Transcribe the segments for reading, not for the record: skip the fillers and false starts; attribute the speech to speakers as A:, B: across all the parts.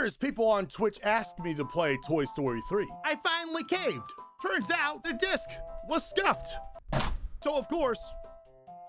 A: years, people on Twitch asked me to play Toy Story 3. I finally caved. Turns out the disc was scuffed. So of course,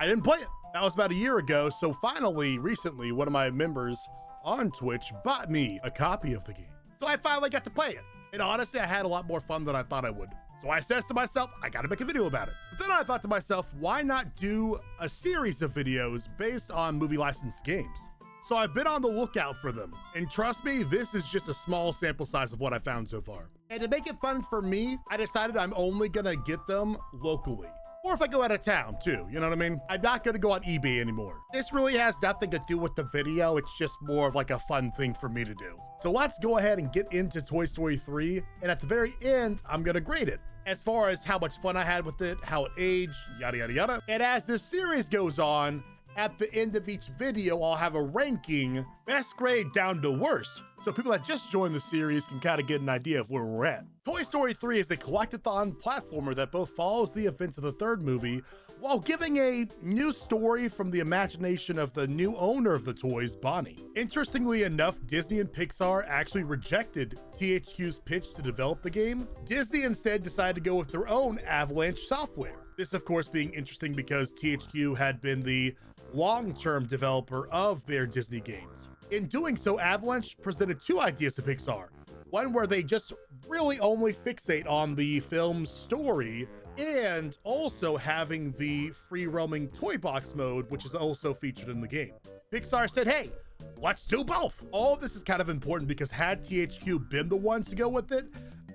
A: I didn't play it. That was about a year ago. So finally, recently, one of my members on Twitch bought me a copy of the game. So I finally got to play it. And honestly, I had a lot more fun than I thought I would. So I says to myself, I gotta make a video about it. But then I thought to myself, why not do a series of videos based on movie licensed games? So I've been on the lookout for them. And trust me, this is just a small sample size of what I found so far. And to make it fun for me, I decided I'm only gonna get them locally. Or if I go out of town too, you know what I mean? I'm not gonna go on eBay anymore. This really has nothing to do with the video. It's just more of like a fun thing for me to do. So let's go ahead and get into Toy Story 3. And at the very end, I'm gonna grade it. As far as how much fun I had with it, how it aged, yada, yada, yada. And as this series goes on, at the end of each video, I'll have a ranking, best grade down to worst. So people that just joined the series can kind of get an idea of where we're at. Toy Story 3 is a collectathon platformer that both follows the events of the third movie while giving a new story from the imagination of the new owner of the toys, Bonnie. Interestingly enough, Disney and Pixar actually rejected THQ's pitch to develop the game. Disney instead decided to go with their own Avalanche software. This, of course, being interesting because THQ had been the long-term developer of their Disney games. In doing so, Avalanche presented two ideas to Pixar. One where they just really only fixate on the film's story, and also having the free roaming toy box mode, which is also featured in the game. Pixar said, hey, let's do both. All of this is kind of important because had THQ been the ones to go with it,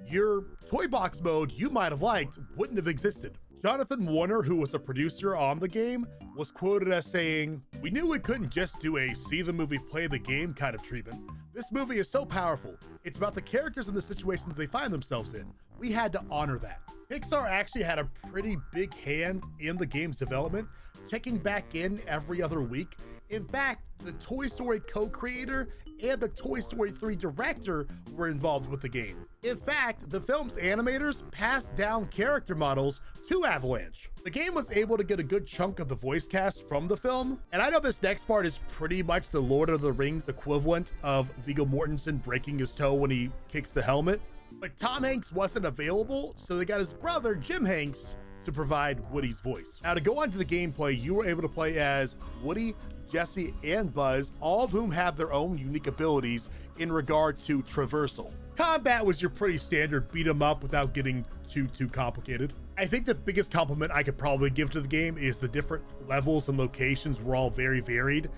A: your toy box mode you might have liked wouldn't have existed. Jonathan Warner, who was a producer on the game, was quoted as saying, "We knew we couldn't just do a see the movie, play the game kind of treatment. This movie is so powerful. It's about the characters and the situations they find themselves in. We had to honor that." Pixar actually had a pretty big hand in the game's development, checking back in every other week. In fact, the Toy Story co-creator and the Toy Story 3 director were involved with the game. In fact, the film's animators passed down character models to Avalanche. The game was able to get a good chunk of the voice cast from the film, and I know this next part is pretty much the Lord of the Rings equivalent of Viggo Mortensen breaking his toe when he kicks the helmet, but Tom Hanks wasn't available, so they got his brother, Jim Hanks, to provide Woody's voice. Now, to go on to the gameplay, you were able to play as Woody, Jesse, and Buzz, all of whom have their own unique abilities in regard to traversal. Combat was your pretty standard beat 'em up without getting too complicated. I think the biggest compliment I could probably give to the game is the different levels and locations were all very varied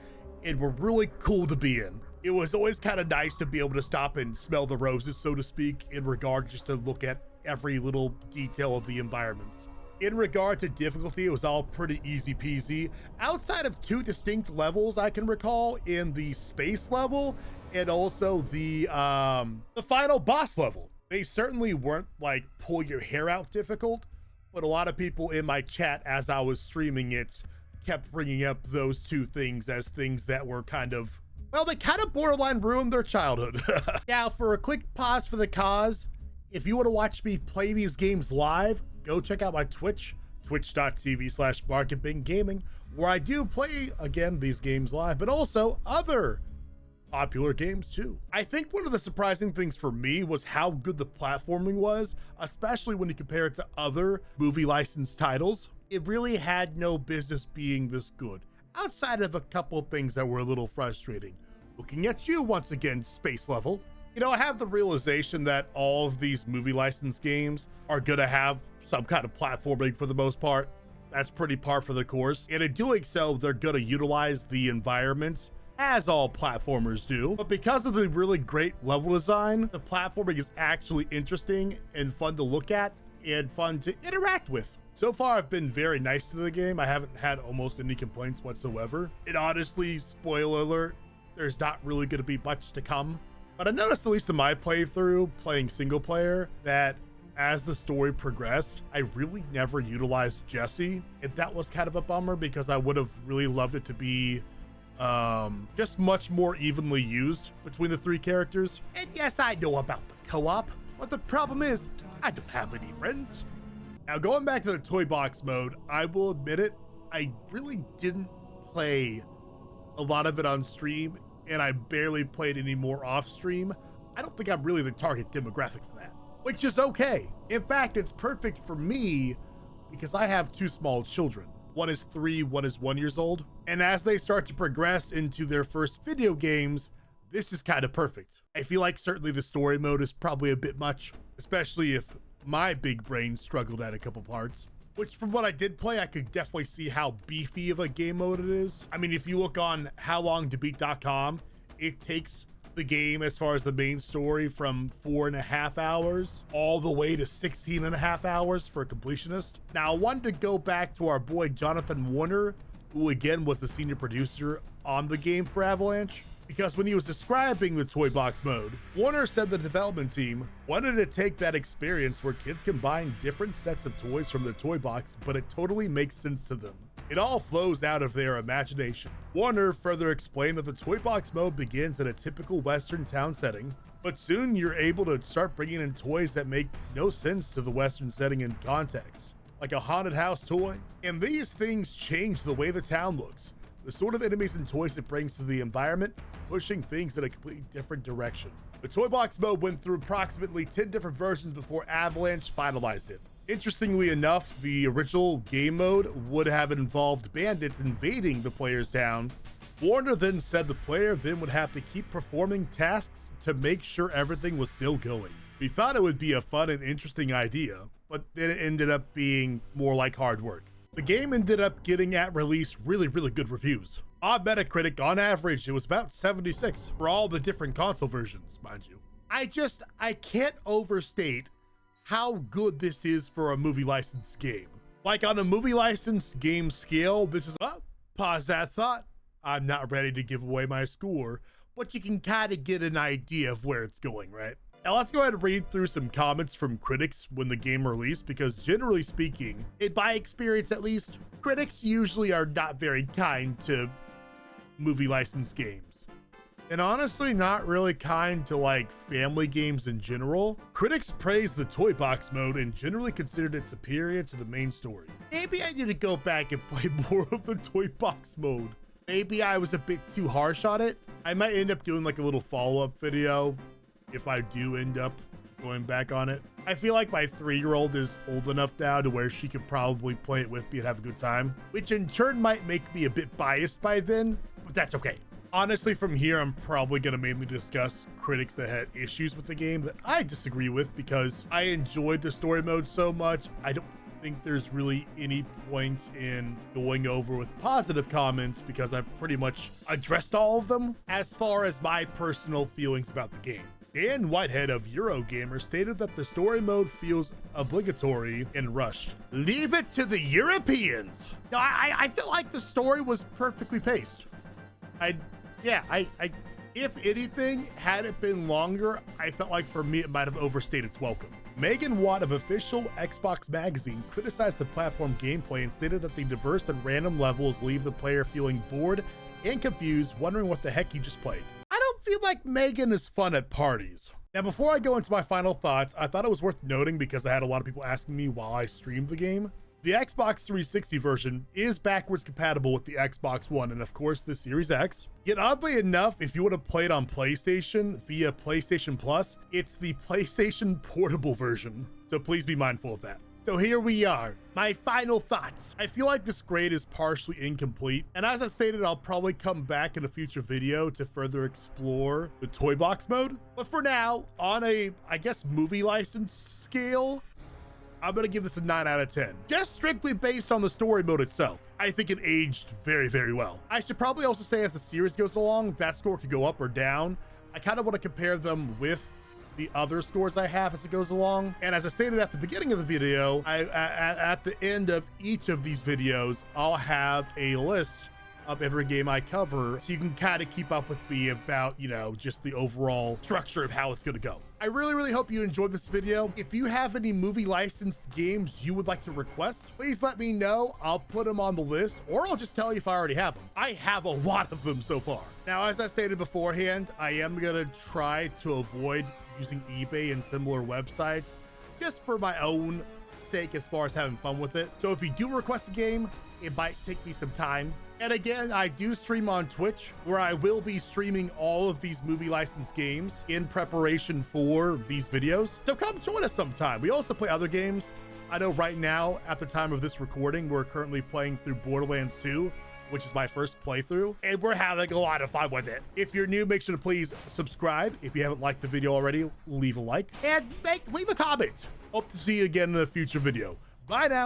A: and were really cool to be in. It was always kind of nice to be able to stop and smell the roses, so to speak, in regard just to look at every little detail of the environments. In regard to difficulty, it was all pretty easy peasy. Outside of two distinct levels I can recall in the space level and also the final boss level. They certainly weren't like pull your hair out difficult, but a lot of people in my chat as I was streaming it kept bringing up those two things as things that were kind of, well, they kind of borderline ruined their childhood. Now, for a quick pause for the cause, if you want to watch me play these games live, go check out my Twitch, twitch.tv/MarketBingGaming, where I do play, again, these games live, but also other popular games too. I think one of the surprising things for me was how good the platforming was, especially when you compare it to other movie licensed titles. It really had no business being this good, outside of a couple of things that were a little frustrating. Looking at you once again, Space Level. You know, I have the realization that all of these movie licensed games are gonna have some kind of platforming for the most part. That's pretty par for the course. And in doing so, they're gonna utilize the environments as all platformers do. But because of the really great level design, the platforming is actually interesting and fun to look at and fun to interact with. So far, I've been very nice to the game. I haven't had almost any complaints whatsoever. And honestly, spoiler alert, there's not really gonna be much to come. But I noticed, at least in my playthrough, playing single player, that as the story progressed, I really never utilized Jesse. And that was kind of a bummer because I would have really loved it to be just much more evenly used between the three characters. And yes, I know about the co-op, but the problem is I don't have any friends. Now, going back to the toy box mode, I will admit it, I really didn't play a lot of it on stream, and I barely played any more off stream. I don't think I'm really the target demographic for that, which is okay. In fact, it's perfect for me because I have 2 small children. One is 3, one is 1 years old. And as they start to progress into their first video games, this is kind of perfect. I feel like certainly the story mode is probably a bit much, especially if my big brain struggled at a couple parts, which from what I did play, I could definitely see how beefy of a game mode it is. I mean, if you look on howlongtobeat.com, it takes the game as far as the main story from 4.5 hours all the way to 16.5 hours for a completionist. Now, I wanted to go back to our boy Jonathan Warner, who again was the senior producer on the game for Avalanche, because when he was describing the toy box mode, Warner said the development team wanted to take that experience where kids combine different sets of toys from their toy box, but it totally makes sense to them. It all flows out of their imagination. Warner further explained that the toy box mode begins in a typical Western town setting, but soon you're able to start bringing in toys that make no sense to the Western setting and context, like a haunted house toy. And these things change the way the town looks, the sort of enemies and toys it brings to the environment, pushing things in a completely different direction. The toy box mode went through approximately 10 different versions before Avalanche finalized it. Interestingly enough, the original game mode would have involved bandits invading the player's town. Warner then said the player then would have to keep performing tasks to make sure everything was still going. We thought it would be a fun and interesting idea, but then it ended up being more like hard work. The game ended up getting at release really good reviews. On Metacritic, on average, it was about 76 for all the different console versions, mind you. I can't overstate how good this is for a movie licensed game. Like on a movie licensed game scale, this is, pause that thought. I'm not ready to give away my score, but you can kind of get an idea of where it's going, right? Now let's go ahead and read through some comments from critics when the game released, because generally speaking, by experience at least, critics usually are not very kind to movie licensed games. And honestly, not really kind to like family games in general. Critics praised the toy box mode and generally considered it superior to the main story. Maybe I need to go back and play more of the toy box mode. Maybe I was a bit too harsh on it. I might end up doing like a little follow-up video if I do end up going back on it. I feel like my 3-year-old is old enough now to where she could probably play it with me and have a good time, which in turn might make me a bit biased by then, but that's okay. Honestly, from here, I'm probably going to mainly discuss critics that had issues with the game that I disagree with, because I enjoyed the story mode so much. I don't think there's really any point in going over with positive comments because I've pretty much addressed all of them as far as my personal feelings about the game. Dan Whitehead of Eurogamer stated that the story mode feels obligatory and rushed. Leave it to the Europeans. No, I feel like the story was perfectly paced. If anything, had it been longer, I felt like for me it might have overstayed its welcome. Megan Watt of Official Xbox Magazine criticized the platform gameplay and stated that the diverse and random levels leave the player feeling bored and confused, wondering what the heck he just played. I don't feel like Megan is fun at parties. Now, before I go into my final thoughts, I thought it was worth noting because I had a lot of people asking me while I streamed the game. The Xbox 360 version is backwards compatible with the Xbox One and of course the Series X. Yet oddly enough, if you want to play it on PlayStation via PlayStation Plus, it's the PlayStation Portable version. So please be mindful of that. So here we are, my final thoughts. I feel like this grade is partially incomplete, and as I stated, I'll probably come back in a future video to further explore the toy box mode. But for now, on a, I guess, movie license scale, I'm gonna give this a 9 out of 10. Just strictly based on the story mode itself. I think it aged very well. I should probably also say as the series goes along, that score could go up or down. I kind of want to compare them with the other scores I have as it goes along. And as I stated at the beginning of the video, at the end of each of these videos, I'll have a list of every game I cover, so you can kind of keep up with me about, you know, just the overall structure of how it's gonna go. I really hope you enjoyed this video. If you have any movie licensed games you would like to request, please let me know. I'll put them on the list, or I'll just tell you if I already have them. I have a lot of them so far. Now, as I stated beforehand, I am gonna try to avoid using eBay and similar websites just for my own sake as far as having fun with it. So if you do request a game, it might take me some time. And again, I do stream on Twitch, where I will be streaming all of these movie licensed games in preparation for these videos. So come join us sometime. We also play other games. I know right now, at the time of this recording, we're currently playing through Borderlands 2, which is my first playthrough, and we're having a lot of fun with it. If you're new, make sure to please subscribe. If you haven't liked the video already, leave a like and leave a comment. Hope to see you again in a future video. Bye now.